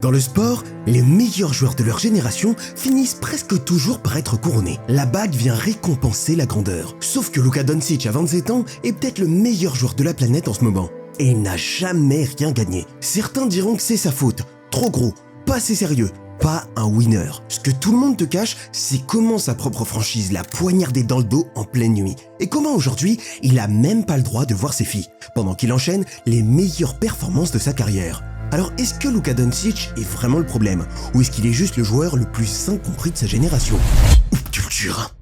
Dans le sport, les meilleurs joueurs de leur génération finissent presque toujours par être couronnés. La bague vient récompenser la grandeur. Sauf que Luka Doncic à 27 ans est peut-être le meilleur joueur de la planète en ce moment. Et il n'a jamais rien gagné. Certains diront que c'est sa faute. Trop gros, pas assez sérieux, pas un winner. Ce que tout le monde te cache, c'est comment sa propre franchise l'a poignardé dans le dos en pleine nuit. Et comment aujourd'hui, il a même pas le droit de voir ses filles, pendant qu'il enchaîne les meilleures performances de sa carrière. Alors est-ce que Luka Doncic est vraiment le problème? Ou est-ce qu'il est juste le joueur le plus incompris de sa génération? Culture.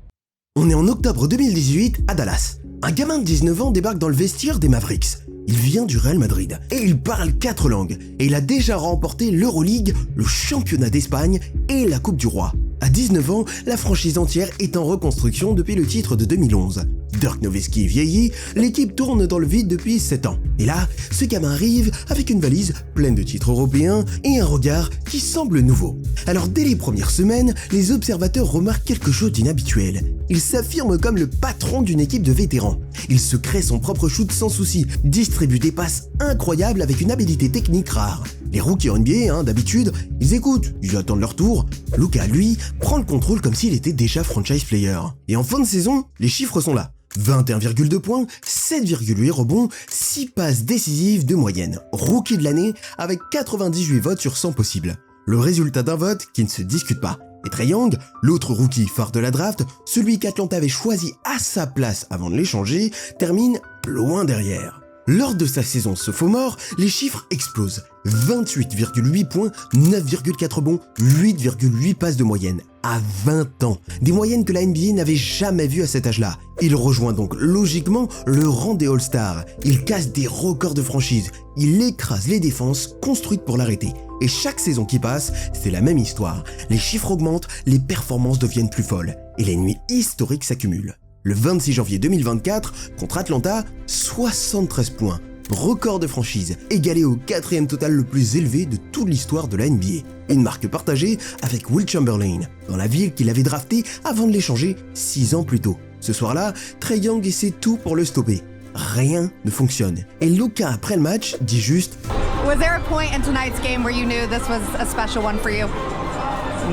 On est en octobre 2018 à Dallas. Un gamin de 19 ans débarque dans le vestiaire des Mavericks. Il vient du Real Madrid et il parle 4 langues. Et il a déjà remporté l'Euroleague, le championnat d'Espagne et la Coupe du Roi. À 19 ans, la franchise entière est en reconstruction depuis le titre de 2011. Dirk Nowitzki vieillit, l'équipe tourne dans le vide depuis 7 ans. Et là, ce gamin arrive avec une valise pleine de titres européens et un regard qui semble nouveau. Alors dès les premières semaines, les observateurs remarquent quelque chose d'inhabituel. Il s'affirme comme le patron d'une équipe de vétérans. Il se crée son propre shoot sans souci, distribue des passes incroyables avec une habilité technique rare. Les rookies en NBA, d'habitude, ils écoutent, ils attendent leur tour. Luka, lui, prend le contrôle comme s'il était déjà franchise player. Et en fin de saison, les chiffres sont là. 21,2 points, 7,8 rebonds, 6 passes décisives de moyenne. Rookie de l'année avec 98 votes sur 100 possibles. Le résultat d'un vote qui ne se discute pas. Et Trae Young, l'autre rookie phare de la draft, celui qu'Atlanta avait choisi à sa place avant de l'échanger, termine loin derrière. Lors de sa saison sophomore, les chiffres explosent. 28,8 points, 9,4 rebonds, 8,8 passes de moyenne. À 20 ans, des moyennes que la NBA n'avait jamais vues à cet âge-là. Il rejoint donc logiquement le rang des All-Stars. Il casse des records de franchise. Il écrase les défenses construites pour l'arrêter. Et chaque saison qui passe, c'est la même histoire. Les chiffres augmentent, les performances deviennent plus folles. Et les nuits historiques s'accumulent. Le 26 janvier 2024, contre Atlanta, 73 points. Record de franchise, égalé au 4e total le plus élevé de toute l'histoire de la NBA. Une marque partagée avec Will Chamberlain, dans la ville qu'il avait drafté avant de l'échanger 6 ans plus tôt. Ce soir-là, Trae Young essaie tout pour le stopper. Rien ne fonctionne. Et Luka, après le match, dit juste Was there a point in tonight's game where you knew this was a special one for you?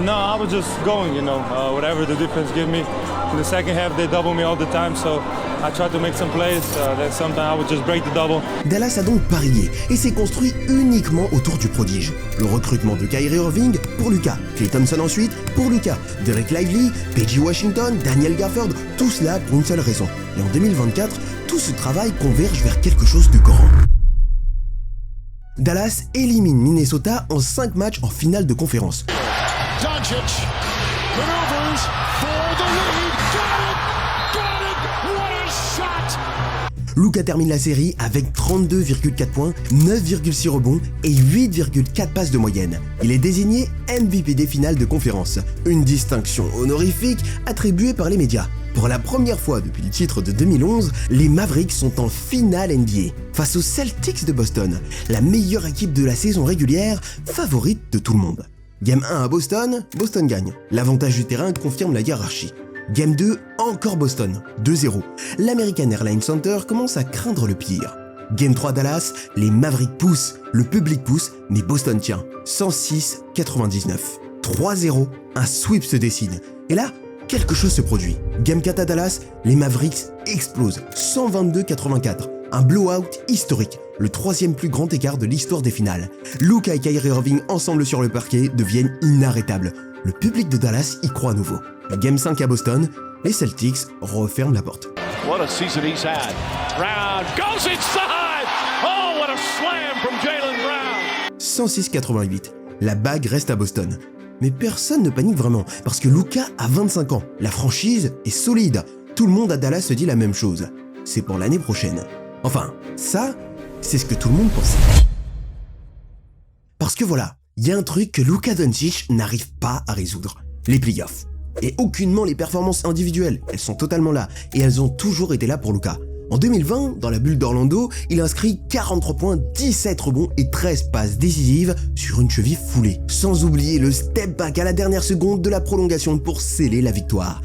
No, I was just going, whatever the defense gave me. In the second half, they double me all the time, so I tried to make some plays. Then sometimes I would just break the double. Dallas a donc parié et s'est construit uniquement autour du prodige. Le recrutement de Kyrie Irving pour Luka, Klay Thompson ensuite pour Luka, Derek Lively, P.J. Washington, Daniel Gafford, tout cela pour une seule raison. Et en 2024, tout ce travail converge vers quelque chose de grand. Dallas élimine Minnesota en 5 matchs en finale de conférence. Doncic maneuvers for the lead. Got it! What a shot! Luka termine la série avec 32,4 points, 9,6 rebonds et 8,4 passes de moyenne. Il est désigné MVP des finales de conférence, une distinction honorifique attribuée par les médias. Pour la première fois depuis le titre de 2011, les Mavericks sont en finale NBA, face aux Celtics de Boston, la meilleure équipe de la saison régulière, favorite de tout le monde. Game 1 à Boston, Boston gagne. L'avantage du terrain confirme la hiérarchie. Game 2, encore Boston, 2-0. L'American Airlines Center commence à craindre le pire. Game 3 Dallas, les Mavericks poussent, le public pousse, mais Boston tient. 106-99. 3-0, un sweep se dessine. Et là, quelque chose se produit. Game 4 à Dallas, les Mavericks explosent. 122-84. Un blowout historique, le 3e plus grand écart de l'histoire des finales. Luka et Kyrie Irving ensemble sur le parquet deviennent inarrêtables. Le public de Dallas y croit à nouveau. Game 5 à Boston, les Celtics referment la porte. What a season he's had. Brown goes inside. Oh, what a slam from Jaylen Brown. 106-88. La bague reste à Boston. Mais personne ne panique vraiment, parce que Luka a 25 ans. La franchise est solide. Tout le monde à Dallas se dit la même chose. C'est pour l'année prochaine. Enfin, ça, c'est ce que tout le monde pensait. Parce que voilà, il y a un truc que Luka Doncic n'arrive pas à résoudre. Les playoffs. Et aucunement les performances individuelles. Elles sont totalement là. Et elles ont toujours été là pour Luka. En 2020, dans la bulle d'Orlando, il inscrit 43 points, 17 rebonds et 13 passes décisives sur une cheville foulée. Sans oublier le step back à la dernière seconde de la prolongation pour sceller la victoire.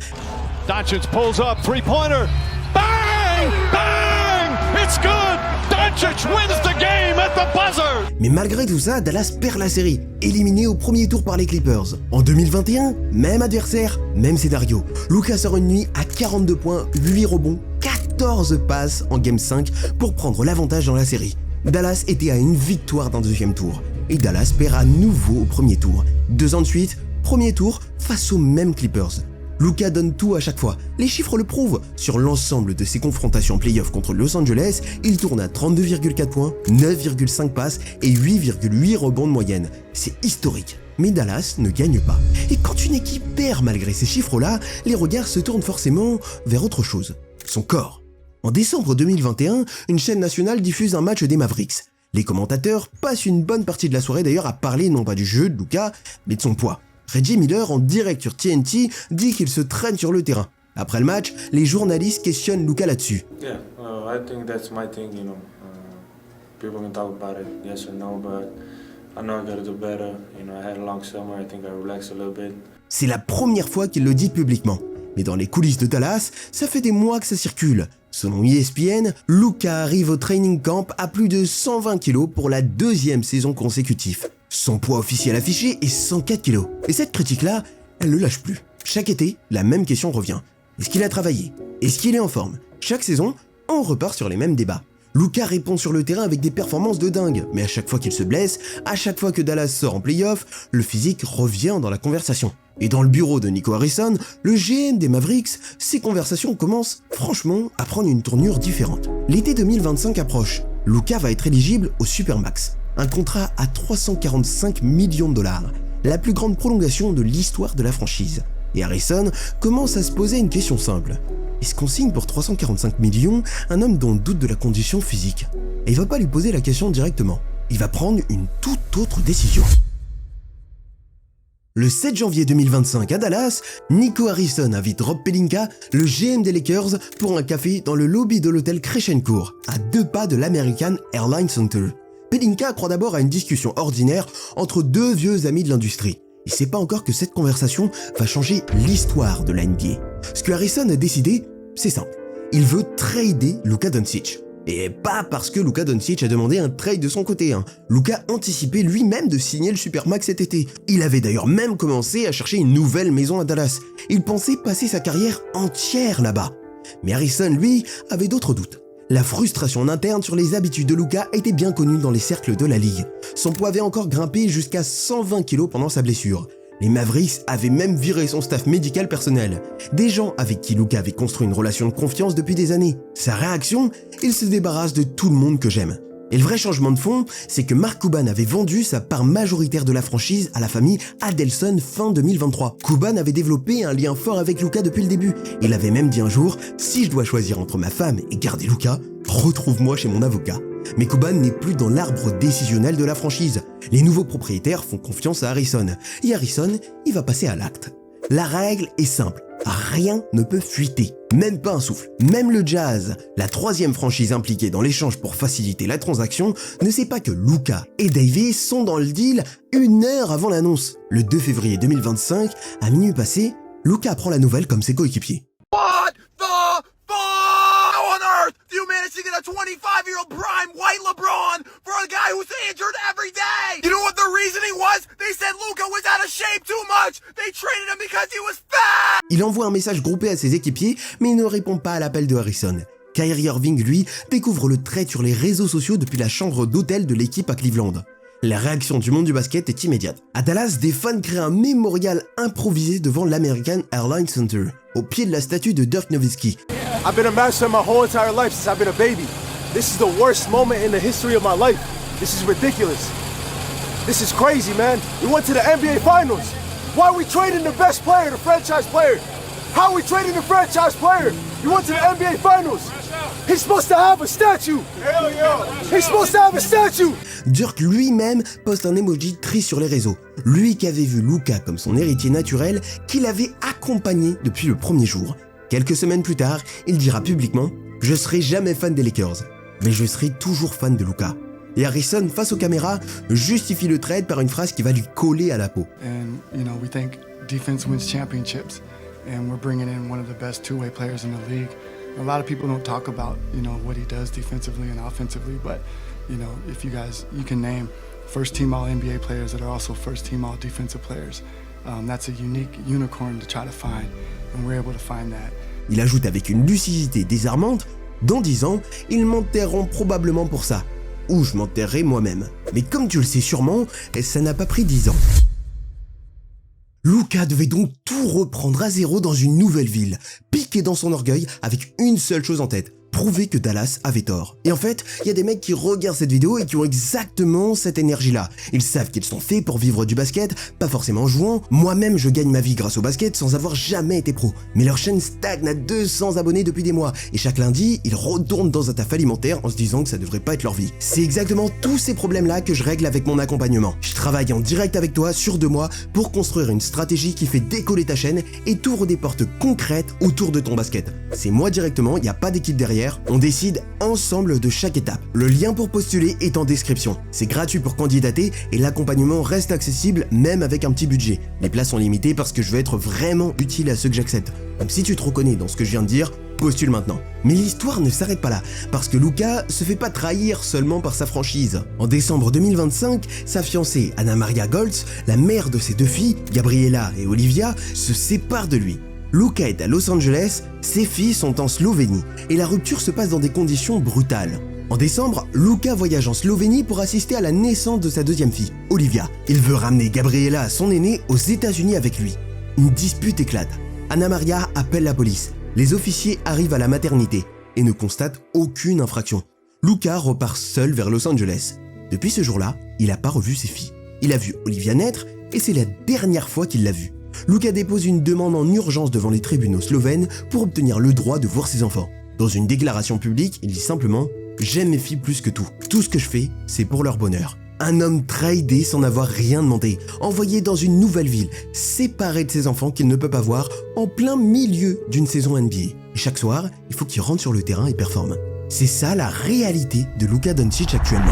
Doncic pulls up, three-pointer. Bang! Bang! It's good! Doncic wins the game! game at the buzzer. Mais malgré tout ça, Dallas perd la série, éliminé au premier tour par les Clippers. En 2021, même adversaire, même scénario. Luka sort une nuit à 42 points, 8 rebonds, 14 passes en Game 5 pour prendre l'avantage dans la série. Dallas était à une victoire d'un deuxième tour. Et Dallas perd à nouveau au premier tour. 2 ans de suite, premier tour face aux mêmes Clippers. Luka donne tout à chaque fois, les chiffres le prouvent. Sur l'ensemble de ses confrontations en play-off contre Los Angeles, il tourne à 32,4 points, 9,5 passes et 8,8 rebonds de moyenne. C'est historique. Mais Dallas ne gagne pas. Et quand une équipe perd malgré ces chiffres-là, les regards se tournent forcément vers autre chose. Son corps. En décembre 2021, une chaîne nationale diffuse un match des Mavericks. Les commentateurs passent une bonne partie de la soirée d'ailleurs à parler non pas du jeu de Luka, mais de son poids. Reggie Miller, en direct sur TNT, dit qu'il se traîne sur le terrain. Après le match, les journalistes questionnent Luka là-dessus. Yeah, I think that's my thing, you know. People can talk about it, yes or no, but I know I gotta do better. You know, I had a long summer, I think I relaxed a little bit. C'est la première fois qu'il le dit publiquement. Mais dans les coulisses de Dallas, ça fait des mois que ça circule. Selon ESPN, Luka arrive au training camp à plus de 120 kg pour la 2e saison consécutive. Son poids officiel affiché est 104 kg. Et cette critique-là, elle ne lâche plus. Chaque été, la même question revient. Est-ce qu'il a travaillé? Est-ce qu'il est en forme? Chaque saison, on repart sur les mêmes débats. Luka répond sur le terrain avec des performances de dingue, mais à chaque fois qu'il se blesse, à chaque fois que Dallas sort en play-off, le physique revient dans la conversation. Et dans le bureau de Nico Harrison, le GM des Mavericks, ces conversations commencent, franchement, à prendre une tournure différente. L'été 2025 approche. Luka va être éligible au Supermax, un contrat à 345 millions de dollars, la plus grande prolongation de l'histoire de la franchise. Et Harrison commence à se poser une question simple. Est-ce qu'on signe pour 345 millions un homme dont on doute de la condition physique? Et il va pas lui poser la question directement. Il va prendre une toute autre décision. Le 7 janvier 2025 à Dallas, Nico Harrison invite Rob Pelinka, le GM des Lakers, pour un café dans le lobby de l'hôtel Crescencourt, à 2 pas de l'American Airlines Center. Pelinka croit d'abord à une discussion ordinaire entre 2 vieux amis de l'industrie. Il sait pas encore que cette conversation va changer l'histoire de la NBA. Ce que Harrison a décidé, c'est simple. Il veut trader Luka Doncic. Et pas parce que Luka Doncic a demandé un trade de son côté. Luka anticipait lui-même de signer le Supermax cet été. Il avait d'ailleurs même commencé à chercher une nouvelle maison à Dallas. Il pensait passer sa carrière entière là-bas. Mais Harrison, lui, avait d'autres doutes. La frustration en interne sur les habitudes de Luka était bien connue dans les cercles de la ligue. Son poids avait encore grimpé jusqu'à 120 kg pendant sa blessure. Les Mavericks avaient même viré son staff médical personnel. Des gens avec qui Luka avait construit une relation de confiance depuis des années. Sa réaction, il se débarrasse de tout le monde que j'aime. Et le vrai changement de fond, c'est que Mark Cuban avait vendu sa part majoritaire de la franchise à la famille Adelson fin 2023. Cuban avait développé un lien fort avec Luka depuis le début. Il avait même dit un jour, si je dois choisir entre ma femme et garder Luka, retrouve-moi chez mon avocat. Mais Cuban n'est plus dans l'arbre décisionnel de la franchise. Les nouveaux propriétaires font confiance à Harrison. Et Harrison, il va passer à l'acte. La règle est simple. Rien ne peut fuiter, même pas un souffle. Même le Jazz, la 3e franchise impliquée dans l'échange pour faciliter la transaction, ne sait pas que Luka et Davis sont dans le deal 1 heure avant l'annonce. Le 2 février 2025, à minuit passé, Luka apprend la nouvelle comme ses coéquipiers. What the fuck? How on earth do you manage to get a 25-year-old prime white LeBron for a guy who's injured every day? You know what the reasoning was? They said Luka was out of shape too much. They traded him because he was fat. Il envoie un message groupé à ses équipiers, mais il ne répond pas à l'appel de Harrison. Kyrie Irving, lui, découvre le trade sur les réseaux sociaux depuis la chambre d'hôtel de l'équipe à Cleveland. La réaction du monde du basket est immédiate. À Dallas, des fans créent un mémorial improvisé devant l'American Airlines Center, au pied de la statue de Dirk Nowitzki. I've been a master my whole entire life since I've been a baby. This is the worst moment in the history of my life. This is ridiculous. This is crazy, man. We went to the NBA Finals. Why are we trading the best player, the franchise player? How are we trading the franchise player? You went to the NBA Finals. He's supposed to have a statue. Hell yeah. He's supposed to have a statue. Dirk lui-même poste un emoji triste sur les réseaux. Lui qui avait vu Luka comme son héritier naturel, qui l'avait accompagné depuis le premier jour. Quelques semaines plus tard, il dira publiquement « Je serai jamais fan des Lakers, mais je serai toujours fan de Luka ». Et Harrison, face aux caméras, justifie le trade par une phrase qui va lui coller à la peau. And, you know, we think defense wins championships, and we're bringing in one of the best two-way players in the league. A lot of people don't talk about, you know, what he does defensively and offensively, but you know, if you can name first-team All-NBA players that are also first-team All-Defensive players. That's a unique unicorn to try to find, and we're able to find that. Il ajoute avec une lucidité désarmante, dans 10 ans, ils m'enterreront probablement pour ça. Ou je m'enterrerai moi-même. Mais comme tu le sais sûrement, ça n'a pas pris 10 ans. Luka devait donc tout reprendre à zéro dans une nouvelle ville, piqué dans son orgueil avec une seule chose en tête, prouver que Dallas avait tort. Et en fait, il y a des mecs qui regardent cette vidéo et qui ont exactement cette énergie-là. Ils savent qu'ils sont faits pour vivre du basket, pas forcément en jouant. Moi-même, je gagne ma vie grâce au basket sans avoir jamais été pro. Mais leur chaîne stagne à 200 abonnés depuis des mois. Et chaque lundi, ils retournent dans un taf alimentaire en se disant que ça devrait pas être leur vie. C'est exactement tous ces problèmes-là que je règle avec mon accompagnement. Je travaille en direct avec toi sur 2 mois pour construire une stratégie qui fait décoller ta chaîne et t'ouvre des portes concrètes autour de ton basket. C'est moi directement, il n'y a pas d'équipe derrière. On décide ensemble de chaque étape. Le lien pour postuler est en description. C'est gratuit pour candidater et l'accompagnement reste accessible même avec un petit budget. Les places sont limitées parce que je veux être vraiment utile à ceux que j'accepte. Donc si tu te reconnais dans ce que je viens de dire, postule maintenant. Mais l'histoire ne s'arrête pas là, parce que Luka se fait pas trahir seulement par sa franchise. En décembre 2025, sa fiancée Anna Maria Goltz, la mère de ses 2 filles, Gabriela et Olivia, se sépare de lui. Luka est à Los Angeles, ses filles sont en Slovénie, et la rupture se passe dans des conditions brutales. En décembre, Luka voyage en Slovénie pour assister à la naissance de sa 2e fille, Olivia. Il veut ramener Gabriela, son aînée, aux États-Unis avec lui. Une dispute éclate. Anna Maria appelle la police. Les officiers arrivent à la maternité et ne constatent aucune infraction. Luka repart seul vers Los Angeles. Depuis ce jour-là, il n'a pas revu ses filles. Il a vu Olivia naître et c'est la dernière fois qu'il l'a vue. Luka dépose une demande en urgence devant les tribunaux slovènes pour obtenir le droit de voir ses enfants. Dans une déclaration publique, il dit simplement « J'aime mes filles plus que tout. Tout ce que je fais, c'est pour leur bonheur. » Un homme tradé sans avoir rien demandé, envoyé dans une nouvelle ville, séparé de ses enfants qu'il ne peut pas voir, en plein milieu d'une saison NBA. Et chaque soir, il faut qu'il rentre sur le terrain et performe. C'est ça la réalité de Luka Doncic actuellement.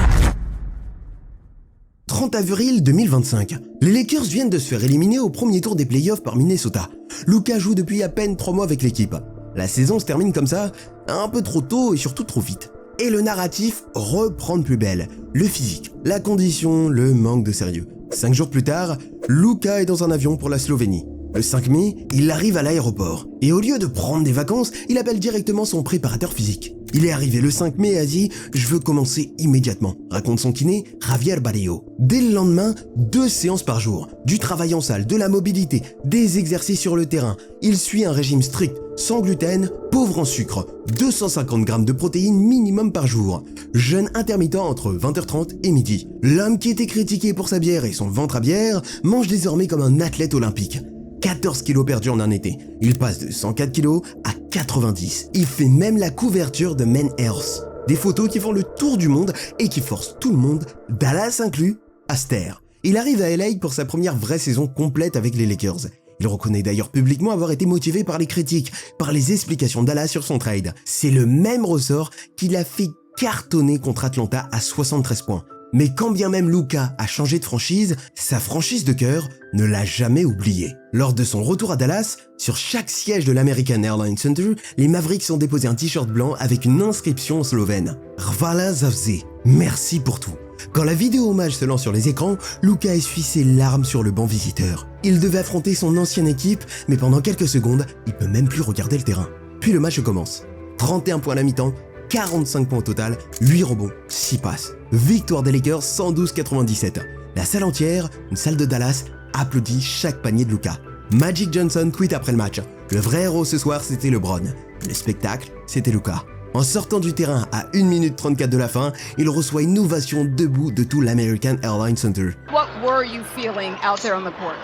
30 avril 2025. Les Lakers viennent de se faire éliminer au premier tour des playoffs par Minnesota. Luka joue depuis à peine 3 mois avec l'équipe. La saison se termine comme ça, un peu trop tôt et surtout trop vite. Et le narratif reprend de plus belle. Le physique, la condition, le manque de sérieux. 5 jours plus tard, Luka est dans un avion pour la Slovénie. Le 5 mai, il arrive à l'aéroport. Et au lieu de prendre des vacances, il appelle directement son préparateur physique. Il est arrivé le 5 mai et a dit « Je veux commencer immédiatement », raconte son kiné Javier Barrio. Dès le lendemain, 2 séances par jour. Du travail en salle, de la mobilité, des exercices sur le terrain. Il suit un régime strict, sans gluten, pauvre en sucre, 250 grammes de protéines minimum par jour. Jeûne intermittent entre 20h30 et midi. L'homme qui était critiqué pour sa bière et son ventre à bière mange désormais comme un athlète olympique. 14 kilos perdus en un été. Il passe de 104 kilos à 90. Il fait même la couverture de Men Health. Des photos qui font le tour du monde et qui forcent tout le monde, Dallas inclus, à se taire. Il arrive à LA pour sa première vraie saison complète avec les Lakers. Il reconnaît d'ailleurs publiquement avoir été motivé par les critiques, par les explications de Dallas sur son trade. C'est le même ressort qui l'a fait cartonner contre Atlanta à 73 points. Mais quand bien même Luka a changé de franchise, sa franchise de cœur ne l'a jamais oublié. Lors de son retour à Dallas, sur chaque siège de l'American Airlines Center, les Mavericks ont déposé un t-shirt blanc avec une inscription slovène. Hvala zavze, merci pour tout. Quand la vidéo hommage se lance sur les écrans, Luka essuie ses larmes sur le banc visiteur. Il devait affronter son ancienne équipe, mais pendant quelques secondes, il peut même plus regarder le terrain. Puis le match commence. 31 points à la mi-temps, 45 points au total, 8 rebonds, 6 passes. Victoire des Lakers 112-97. La salle entière, une salle de Dallas, applaudit chaque panier de Luka. Magic Johnson quitte après le match. Le vrai héros ce soir, c'était LeBron. Le spectacle, c'était Luka. En sortant du terrain à 1 minute 34 de la fin, il reçoit une ovation debout de tout l'American Airlines Center. What were you feeling out there on the court?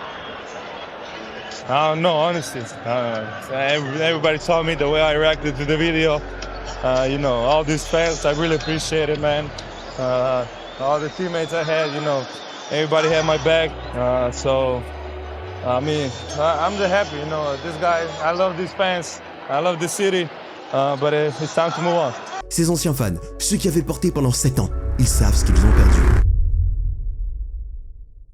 I don't know, honestly. Everybody saw me the way I reacted to the video. You know, all these fans, I really appreciate it, man. All the teammates I had, you know, everybody had my back. I mean, I'm just happy, you know. This guy, I love these fans. I love this city. But it's time to move on. Ses anciens fans, ceux qui avaient porté pendant 7 ans, ils savent ce qu'ils ont perdu.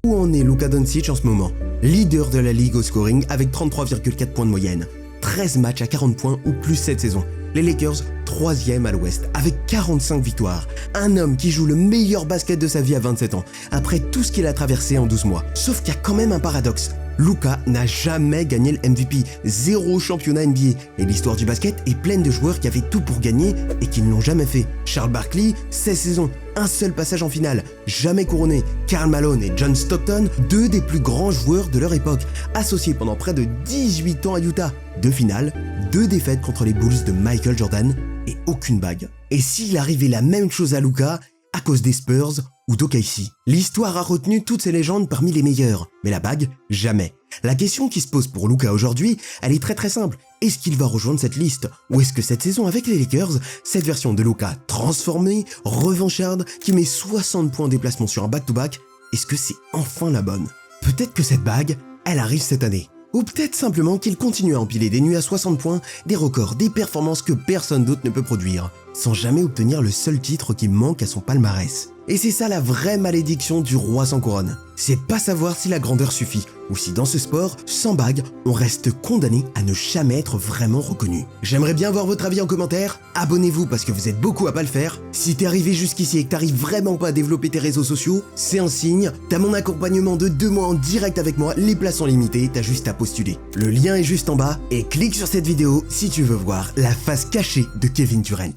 Où en est Luka Doncic en ce moment? Leader de la ligue au scoring avec 33,4 points de moyenne. 13 matchs à 40 points ou plus cette saison. Les Lakers, 3e à l'Ouest avec 45 victoires. Un homme qui joue le meilleur basket de sa vie à 27 ans, après tout ce qu'il a traversé en 12 mois. Sauf qu'il y a quand même un paradoxe. Luka n'a jamais gagné le MVP, 0 championnat NBA, et l'histoire du basket est pleine de joueurs qui avaient tout pour gagner et qui ne l'ont jamais fait. Charles Barkley, 16 saisons, un seul passage en finale, jamais couronné. Karl Malone et John Stockton, 2 des plus grands joueurs de leur époque, associés pendant près de 18 ans à Utah. 2 finales, 2 défaites contre les Bulls de Michael Jordan et aucune bague. Et s'il arrivait la même chose à Luka, à cause des Spurs ou d'OKC. L'histoire a retenu toutes ces légendes parmi les meilleures, mais la bague, jamais. La question qui se pose pour Luka aujourd'hui, elle est très simple. Est-ce qu'il va rejoindre cette liste? Ou est-ce que cette saison avec les Lakers, cette version de Luka transformée, revancharde, qui met 60 points en déplacement sur un back-to-back, est-ce que c'est enfin la bonne? Peut-être que cette bague, elle arrive cette année. Ou peut-être simplement qu'il continue à empiler des nuits à 60 points, des records, des performances que personne d'autre ne peut produire, sans jamais obtenir le seul titre qui manque à son palmarès. Et c'est ça la vraie malédiction du roi sans couronne. C'est pas savoir si la grandeur suffit, ou si dans ce sport, sans bague, on reste condamné à ne jamais être vraiment reconnu. J'aimerais bien voir votre avis en commentaire, abonnez-vous parce que vous êtes beaucoup à pas le faire. Si t'es arrivé jusqu'ici et que t'arrives vraiment pas à développer tes réseaux sociaux, c'est un signe, t'as mon accompagnement de 2 mois en direct avec moi, les places sont limitées, t'as juste à postuler. Le lien est juste en bas, et clique sur cette vidéo si tu veux voir la face cachée de Kevin Durant.